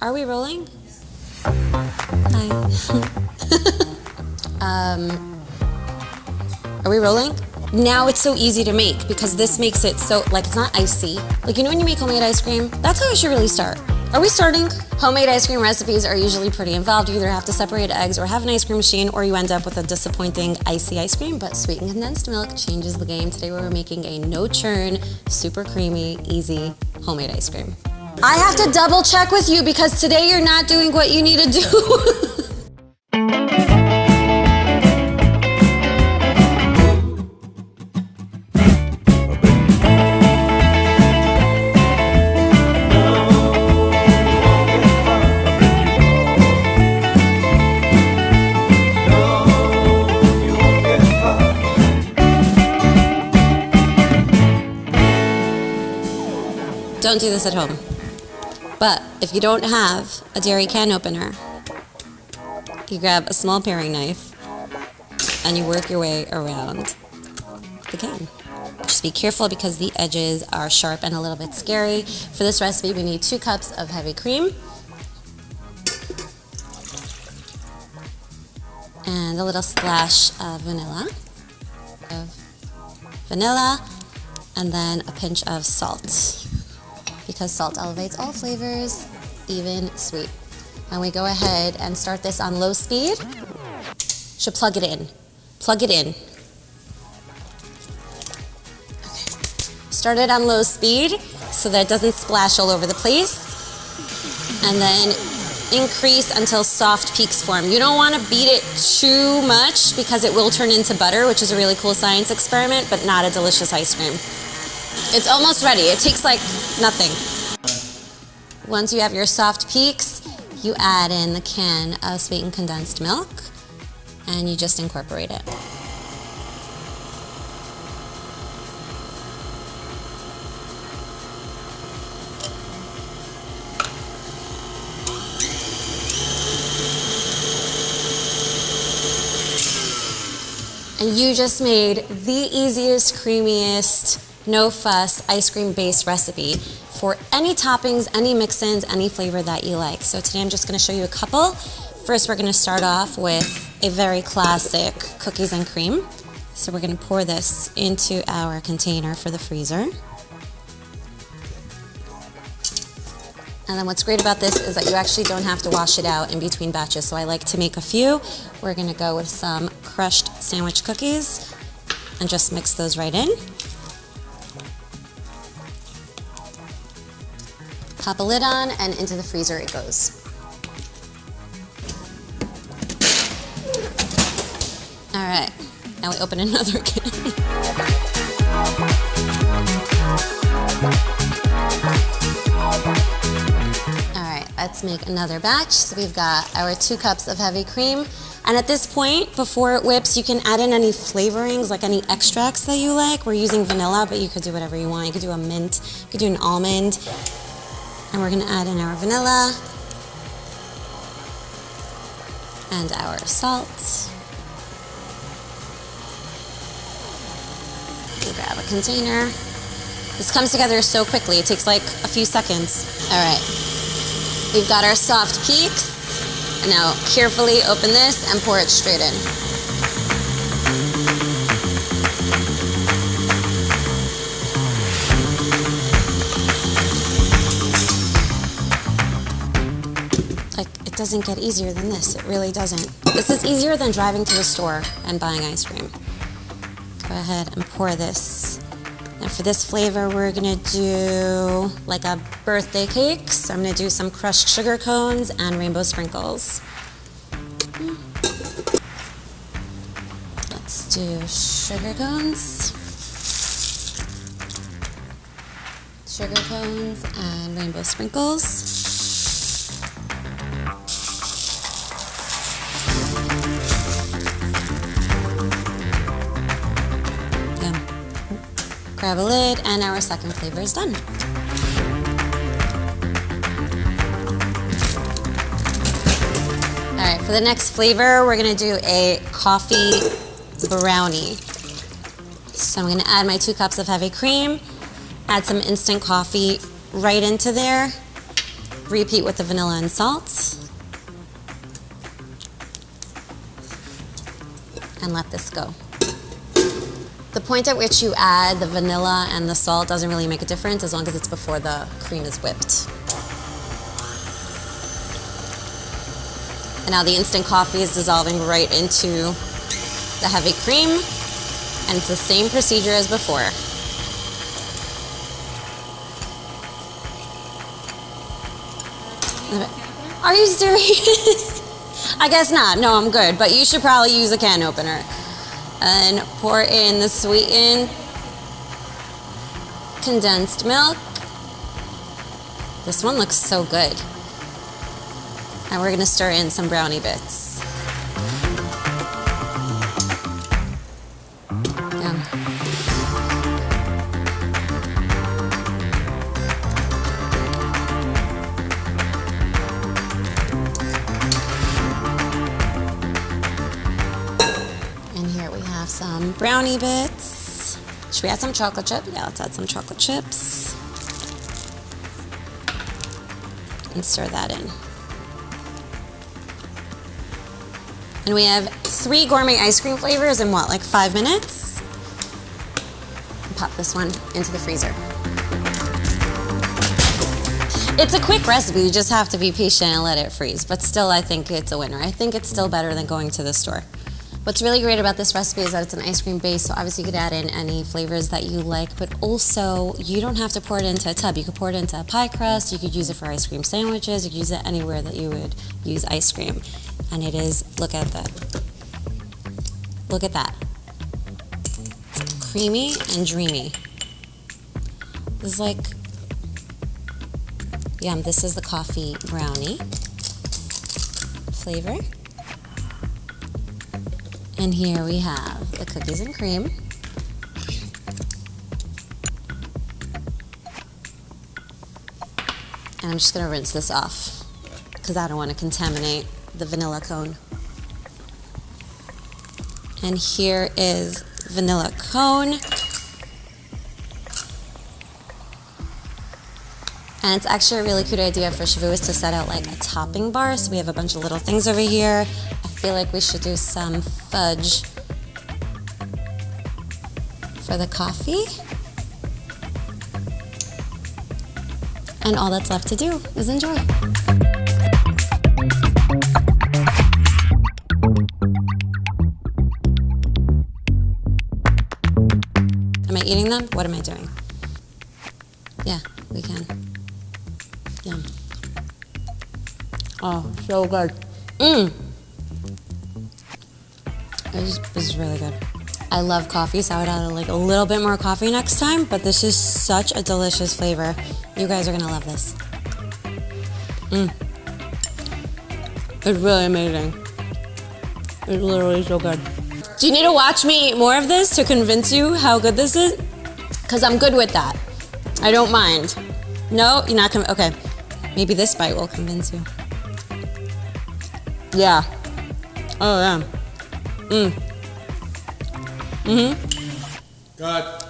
Are we rolling? Hi. Are we rolling? Now it's so easy to make because this makes it so, like, it's not icy. Like, you know when you make homemade ice cream? That's how it should really start. Are we starting? Homemade ice cream recipes are usually pretty involved. You either have to separate eggs or have an ice cream machine, or you end up with a disappointing icy ice cream, but sweetened condensed milk changes the game. Today we're making a no-churn, super creamy, easy homemade ice cream. I have to double check with you because today you're not doing what you need to do. Don't do this at home. But if you don't have a dairy can opener, you grab a small paring knife and you work your way around the can. Just be careful because the edges are sharp and a little bit scary. For this recipe, we need 2 cups of heavy cream and a little splash of vanilla. And then a pinch of salt, because salt elevates all flavors, even sweet. And we go ahead and start this on low speed. Should plug it in. Plug it in. Okay. Start it on low speed so that it doesn't splash all over the place. And then increase until soft peaks form. You don't want to beat it too much because it will turn into butter, which is a really cool science experiment, but not a delicious ice cream. It's almost ready. It takes like nothing. Once you have your soft peaks, you add in the can of sweetened condensed milk and you just incorporate it. And you just made the easiest, creamiest, no fuss ice cream based recipe for any toppings, any mix-ins, any flavor that you like. So today I'm just going to show you a couple. First, we're going to start off with a very classic cookies and cream. So we're going to pour this into our container for the freezer. And then what's great about this is that you actually don't have to wash it out in between batches. So I like to make a few. We're going to go with some crushed sandwich cookies and just mix those right in. Pop a lid on and into the freezer it goes. All right, now we open another can. All right, let's make another batch. So we've got our 2 cups of heavy cream. And at this point, before it whips, you can add in any flavorings, like any extracts that you like. We're using vanilla, but you could do whatever you want. You could do a mint, you could do an almond. And we're going to add in our vanilla and our salt. We grab a container. This comes together so quickly. It takes like a few seconds. All right. We've got our soft peaks. And now carefully open this and pour it straight in. It doesn't get easier than this. It really doesn't. This is easier than driving to the store and buying ice cream. Go ahead and pour this. And for this flavor, we're gonna do like a birthday cake. So I'm gonna do some crushed sugar cones and rainbow sprinkles. Let's do sugar cones. Sugar cones and rainbow sprinkles. Grab a lid, and our second flavor is done. All right, for the next flavor, we're gonna do a coffee brownie. So I'm gonna add my 2 cups of heavy cream, add some instant coffee right into there, Repeat with the vanilla and salt. And let this go. The point at which you add the vanilla and the salt doesn't really make a difference as long as it's before the cream is whipped. And now the instant coffee is dissolving right into the heavy cream, and it's the same procedure as before. Are you serious? I guess not. No, I'm good. But you should probably use a can opener. And pour in the sweetened condensed milk. This one looks so good. And we're going to stir in some brownie bits. Yum. And here we have some brownie bits. Should we add some chocolate chip? Yeah, let's add some chocolate chips. And stir that in. And we have 3 gourmet ice cream flavors in what, like 5 minutes? Pop this one into the freezer. It's a quick recipe, you just have to be patient and let it freeze. But still, I think it's a winner. I think it's still better than going to the store. What's really great about this recipe is that it's an ice cream base, so obviously you could add in any flavors that you like, but also you don't have to pour it into a tub. You could pour it into a pie crust, you could use it for ice cream sandwiches, you could use it anywhere that you would use ice cream. And it is, look at that. Look at that. It's creamy and dreamy. This is like, yum, this is the coffee brownie flavor. And here we have the cookies and cream. And I'm just gonna rinse this off because I don't want to contaminate the vanilla cone. And here is vanilla cone. And it's actually a really cute idea for Shavuos to set out like a topping bar. So we have a bunch of little things over here. I feel like we should do some fudge for the coffee. And all that's left to do is enjoy. Am I eating them? What am I doing? Yeah, we can. Yum. Oh, so good. This is really good. I love coffee, so I would add like a little bit more coffee next time, but this is such a delicious flavor. You guys are gonna love this. It's really amazing. It's literally so good. Do you need to watch me eat more of this to convince you how good this is? Because I'm good with that. I don't mind. No, you're not gonna, okay. Maybe this bite will convince you. Yeah. Oh, yeah. God.